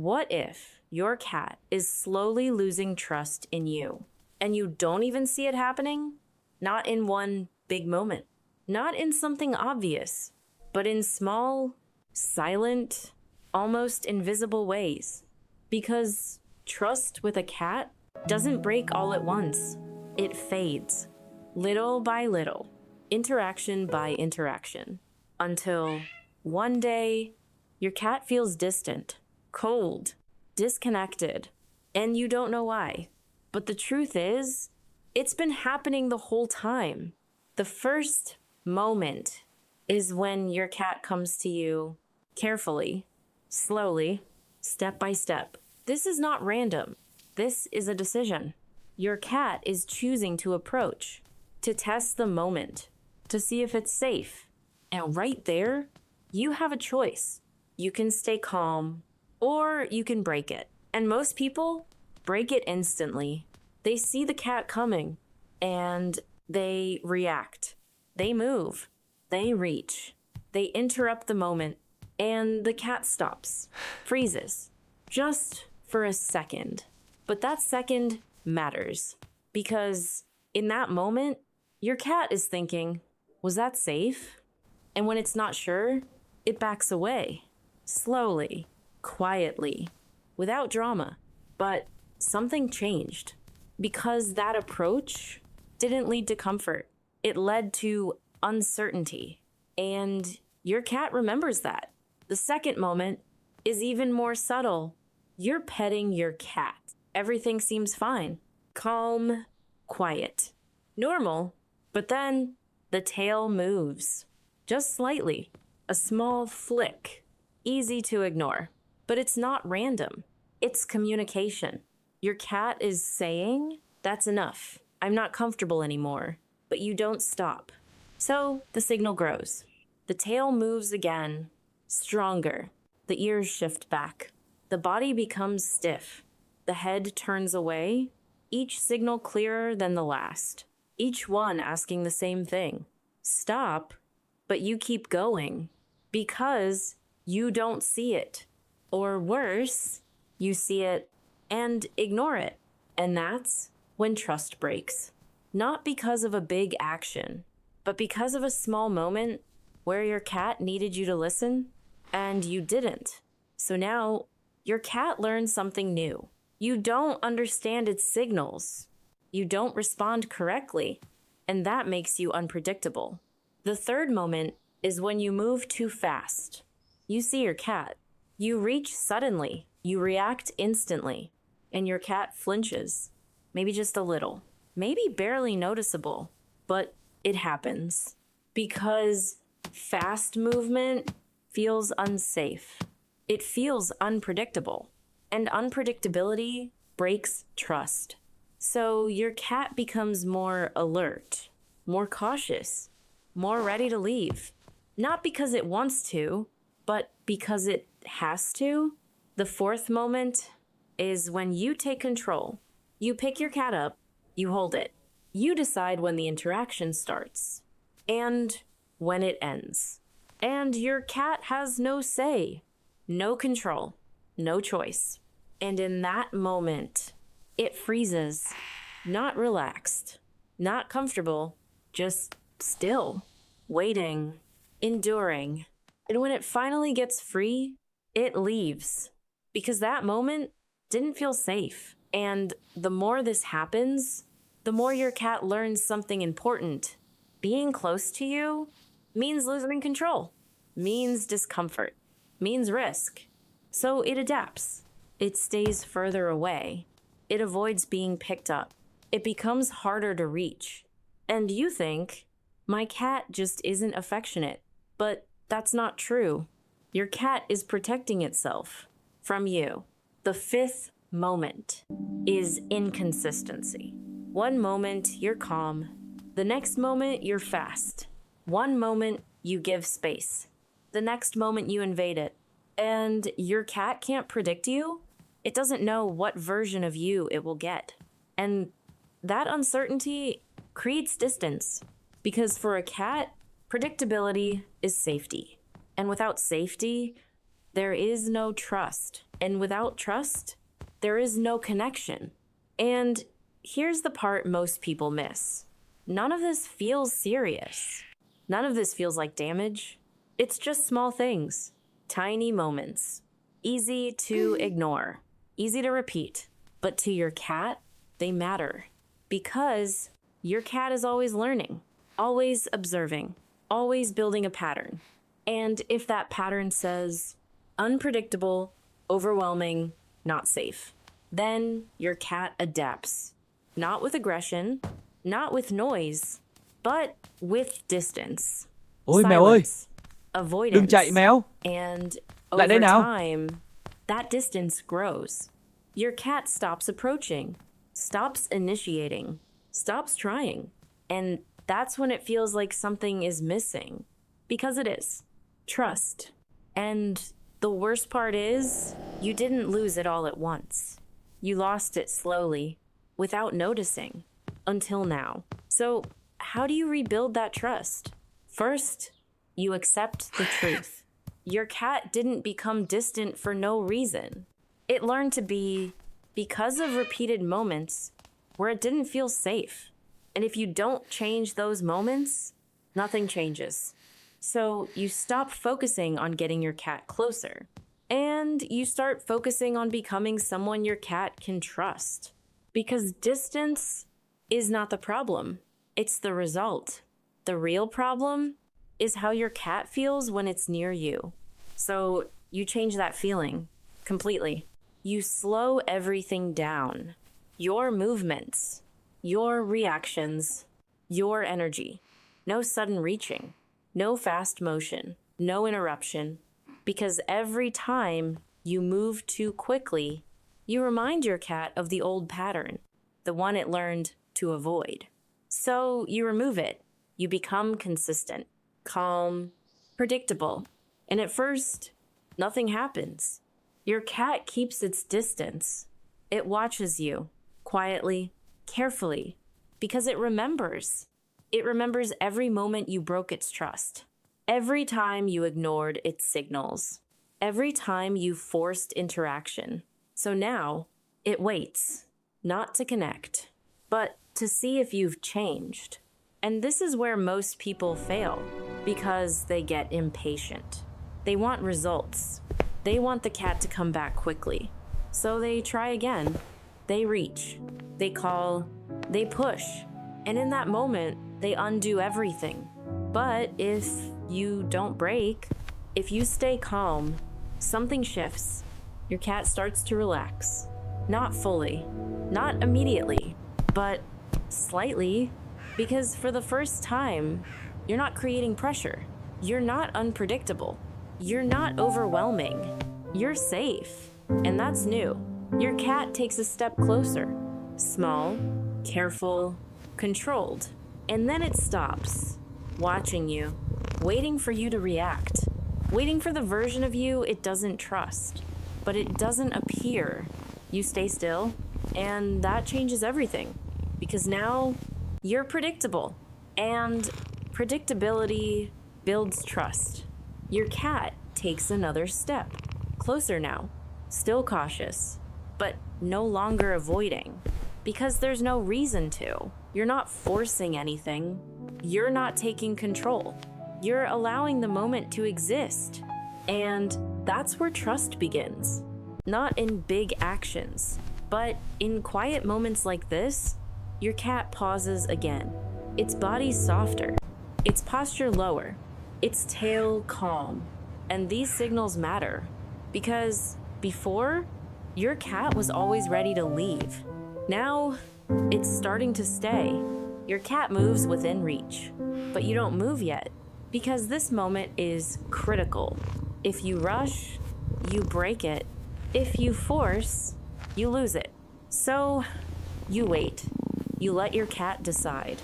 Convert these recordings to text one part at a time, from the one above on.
What if your cat is slowly losing trust in you and you don't even see it happening? Not in one big moment, not in something obvious, but in small, silent, almost invisible ways. Because trust with a cat doesn't break all at once. It fades, little by little, interaction by interaction, until one day your cat feels distant, cold, disconnected, and you don't know why. But the truth is, it's been happening the whole time. The first moment is when your cat comes to you carefully, slowly, step by step. This is not random. This is a decision. Your cat is choosing to approach, to test the moment, to see if it's safe. And right there, you have a choice. You can stay calm, or you can break it. And most people break it instantly. They see the cat coming, and they react. They move. They reach. They interrupt the moment, and the cat stops, freezes, just for a second. But that second matters, because in that moment, your cat is thinking, was that safe? And when it's not sure, it backs away, slowly, quietly, without drama. But something changed, because that approach didn't lead to comfort. It led to uncertainty, and your cat remembers that. The second moment is even more subtle. You're petting your cat. Everything seems fine, calm, quiet, normal. But then the tail moves, just slightly, a small flick, easy to ignore. But it's not random. It's communication. Your cat is saying, that's enough. I'm not comfortable anymore. But you don't stop. So the signal grows. The tail moves again, stronger. The ears shift back. The body becomes stiff. The head turns away, each signal clearer than the last. Each one asking the same thing. Stop, but you keep going because you don't see it. Or worse, you see it and ignore it. And that's when trust breaks. Not because of a big action, but because of a small moment where your cat needed you to listen and you didn't. So now your cat learns something new. You don't understand its signals. You don't respond correctly, and that makes you unpredictable. The third moment is when you move too fast. You see your cat. You reach suddenly. You react instantly, and your cat flinches. Maybe just a little. Maybe barely noticeable, but it happens. Because fast movement feels unsafe. It feels unpredictable. And unpredictability breaks trust. So your cat becomes more alert, more cautious, more ready to leave. Not because it wants to, but because it has to. The fourth moment is when you take control. You pick your cat up, you hold it. You decide when the interaction starts and when it ends. And your cat has no say, no control, no choice. And in that moment, it freezes, not relaxed, not comfortable, just still, waiting, enduring. And when it finally gets free, it leaves. Because that moment didn't feel safe. And the more this happens, the more your cat learns something important. Being close to you means losing control, means discomfort, means risk. So it adapts. It stays further away. It avoids being picked up. It becomes harder to reach. And you think, my cat just isn't affectionate. But that's not true. Your cat is protecting itself from you. The fifth moment is inconsistency. One moment you're calm. The next moment you're fast. One moment you give space. The next moment you invade it. And your cat can't predict you. It doesn't know what version of you it will get. And that uncertainty creates distance. Because for a cat, predictability is safety. And without safety, there is no trust. And without trust, there is no connection. And here's the part most people miss. None of this feels serious. None of this feels like damage. It's just small things, tiny moments, easy to ignore, easy to repeat. But to your cat, they matter because your cat is always learning, always observing, always building a pattern. And if that pattern says unpredictable, overwhelming, not safe, then your cat adapts. Not with aggression, not with noise, but with distance. Ôi mèo ơi, Silence, đừng chạy avoidance, mèo. and Lại đây over nào. time, that distance grows. Your cat stops approaching, stops initiating, stops trying. And that's when it feels like something is missing. Because it is. Trust. And the worst part is, you didn't lose it all at once. You lost it slowly, without noticing, until now. So, how do you rebuild that trust? First, you accept the truth. Your cat didn't become distant for no reason. It learned to be because of repeated moments where it didn't feel safe. And if you don't change those moments, nothing changes. So you stop focusing on getting your cat closer, and you start focusing on becoming someone your cat can trust. Because distance is not the problem, it's the result. The real problem is how your cat feels when it's near you. So you change that feeling completely. You slow everything down. Your movements, your reactions, your energy. No sudden reaching, no fast motion, no interruption. Because every time you move too quickly, you remind your cat of the old pattern, the one it learned to avoid. So you remove it. You become consistent, calm, predictable. And at first, nothing happens. Your cat keeps its distance. It watches you, quietly, carefully, because it remembers. It remembers every moment you broke its trust, every time you ignored its signals, every time you forced interaction. So now, it waits, not to connect, but to see if you've changed. And this is where most people fail, because they get impatient. They want results. They want the cat to come back quickly. So they try again. They reach. They call. They push. And in that moment, they undo everything. But if you don't break, if you stay calm, something shifts. Your cat starts to relax. Not fully, not immediately, but slightly. Because for the first time, you're not creating pressure. You're not unpredictable. You're not overwhelming. You're safe. And that's new. Your cat takes a step closer. Small, careful, controlled. And then it stops, watching you, waiting for you to react, waiting for the version of you it doesn't trust. But it doesn't appear. You stay still, and that changes everything. Because now, you're predictable. And predictability builds trust. Your cat takes another step. Closer now. Still cautious. But no longer avoiding. Because there's no reason to. You're not forcing anything. You're not taking control. You're allowing the moment to exist. And that's where trust begins. Not in big actions, but in quiet moments like this, your cat pauses again. Its body softer. Its posture lower. Its tail calm. And these signals matter. Because before, your cat was always ready to leave. Now, it's starting to stay. Your cat moves within reach, but you don't move yet, because this moment is critical. If you rush, you break it. If you force, you lose it. So, you wait. You let your cat decide.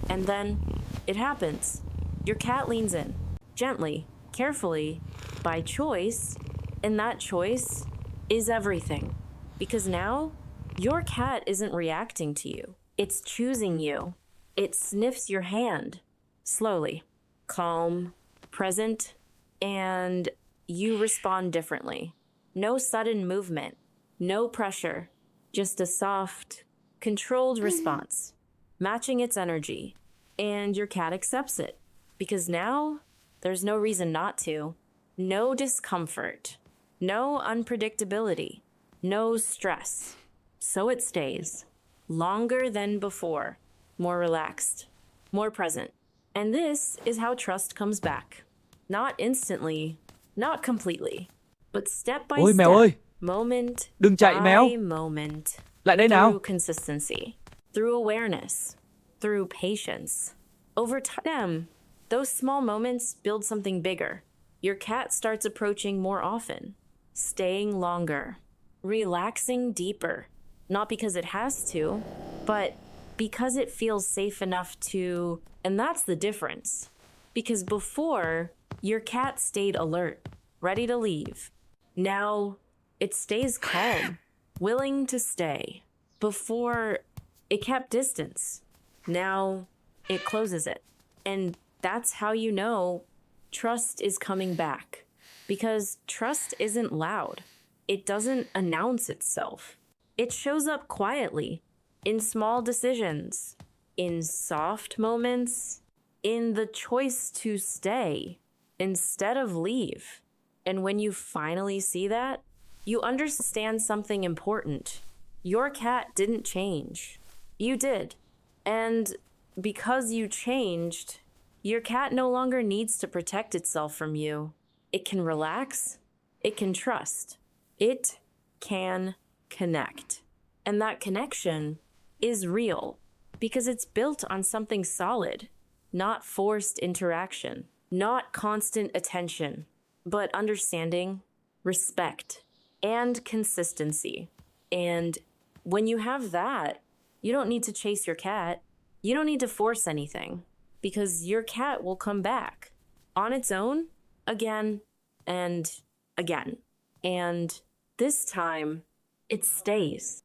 And then, it happens. Your cat leans in, gently, carefully, by choice, and that choice is everything. Because now, your cat isn't reacting to you. It's choosing you. It sniffs your hand, slowly, calm, present, and you respond differently. No sudden movement, no pressure, just a soft, controlled response, matching its energy. And your cat accepts it because now there's no reason not to. No discomfort, no unpredictability, no stress. So it stays longer than before, more relaxed, more present. And this is how trust comes back. Not instantly, not completely, but step by Ôi mèo step, ơi, moment đừng chạy mèo. by moment, Lại đây through nào. consistency, through awareness, through patience. Over time, those small moments build something bigger. Your cat starts approaching more often, staying longer, relaxing deeper, not because it has to, but because it feels safe enough to. And that's the difference. Because before, your cat stayed alert, ready to leave. Now, it stays calm, willing to stay. Before, it kept distance. Now, it closes it. And that's how you know trust is coming back. Because trust isn't loud. It doesn't announce itself. It shows up quietly, in small decisions, in soft moments, in the choice to stay instead of leave. And when you finally see that, you understand something important. Your cat didn't change. You did. And because you changed, your cat no longer needs to protect itself from you. It can relax. It can trust. It can connect. And that connection is real because it's built on something solid, not forced interaction, not constant attention, but understanding, respect, and consistency. And when you have that, you don't need to chase your cat. You don't need to force anything because your cat will come back on its own again and again. And this time, it stays.